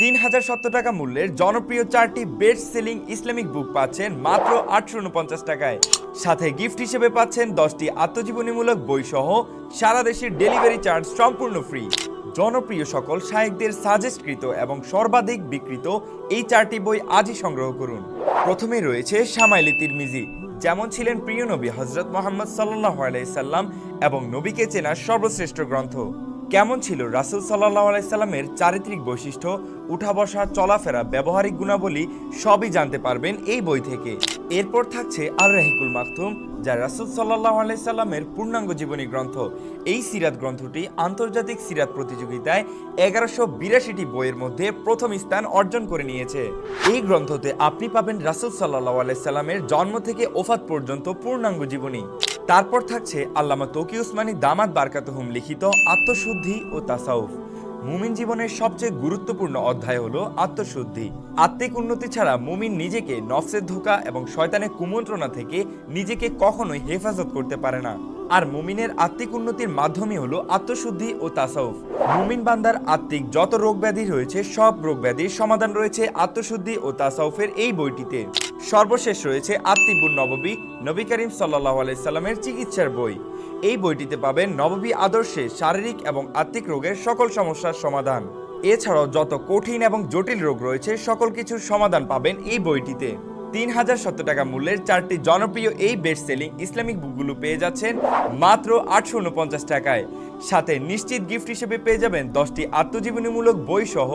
৩,০৭০ টাকা মূল্যের জনপ্রিয় 4টি বেস্ট সেলিং ইসলামিক বুক পাচ্ছেন মাত্র ৮৪৯ টাকায়। সাথে গিফট হিসেবে পাচ্ছেন 10টি আত্মজীবনীমূলক বই সহ সারা দেশের ডেলিভারি চার্জ সম্পূর্ণ ফ্রি। জনপ্রিয় সকল শায়েখদের সাজেস্টকৃত এবং সর্বাধিক বিক্রিত এই 4টি বই আজই সংগ্রহ করুন। প্রথমেই রয়েছে শামাইলে তিরমিজি, যেমন ছিলেন প্রিয় নবী হযরত মুহাম্মদ সাল্লাল্লাহু আলাইহি সাল্লাম এবং নবীকে চেনার সর্বশ্রেষ্ঠ গ্রন্থ। কেমন ছিল রাসূল সাল্লাল্লাহু আলাইহি সাল্লামের চারিত্রিক বৈশিষ্ট্য, উঠা বসা, চলাফেরা, ব্যবহারিক গুণাবলী সবই জানতে পারবেন এই বই থেকে। এরপর থাকছে আর রাহিকুল মাকতুম, যা রাসূল সাল্লাল্লাহু আলাইহি সাল্লামের পূর্ণাঙ্গ জীবনী গ্রন্থ। এই সিরাত গ্রন্থটি আন্তর্জাতিক সিরাত প্রতিযোগিতায় 1182টি বইয়ের মধ্যে প্রথম স্থান অর্জন করে নিয়েছে। এই গ্রন্থতে আপনি পাবেন রাসূল সাল্লাল্লাহু আলাইহি সাল্লামের জন্ম থেকে ওফাত পর্যন্ত পূর্ণাঙ্গ জীবনী। তারপর থাকছে আল্লামা তকি উসমানী দামাত বারকাতুহুম লিখিত আত্মশুদ্ধি ও তাসাউফ। মুমিন জীবনের সবচেয়ে গুরুত্বপূর্ণ অধ্যায় হলো আত্মশুদ্ধি। আত্মিক উন্নতি ছাড়া মুমিন নিজেকে নফসের ধোঁকা এবং শয়তানের কুমন্ত্রণা থেকে নিজেকে কখনোই হেফাজত করতে পারে না। আর মুমিনের আত্মিক উন্নতির মাধ্যমই হলো আত্মশুদ্ধি ও তাসাউফ। মুমিন বান্দার আত্মিক যত রোগ ব্যাধি রয়েছে সব রোগ ব্যাধির সমাধান রয়েছে আত্মশুদ্ধি ও তাসাউফের এই বইটিতে। সর্বশেষ রয়েছে আত্মিবুন নববী, নবী করিম সাল্লাল্লাহু আলাইহি সাল্লামের চিকিৎসার বই। এই বইটিতে পাবেন নববী আদর্শে শারীরিক এবং আত্মিক রোগের সকল সমস্যার সমাধান। এছাড়াও যত কঠিন এবং জটিল রোগ রয়েছে সকল কিছুর সমাধান পাবেন এই বইটিতে। ৩,০৭০ টাকা মূল্যের 4টি জনপ্রিয় এই বেস্ট সেলিং ইসলামিক বুকগুলো পেয়ে যাচ্ছেন মাত্র 849 টাকায়। সাথে নিশ্চিত গিফট হিসেবে পেয়ে যাবেন 10টি আত্মজীবনীমূলক বই সহ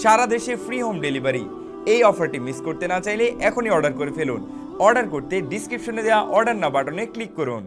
সারা দেশে ফ্রি হোম ডেলিভারি। এই অফারটি মিস করতে না চাইলে এখনই অর্ডার করে ফেলুন। অর্ডার করতে ডিসক্রিপশনে দেওয়া অর্ডার নাও বাটনে ক্লিক করুন।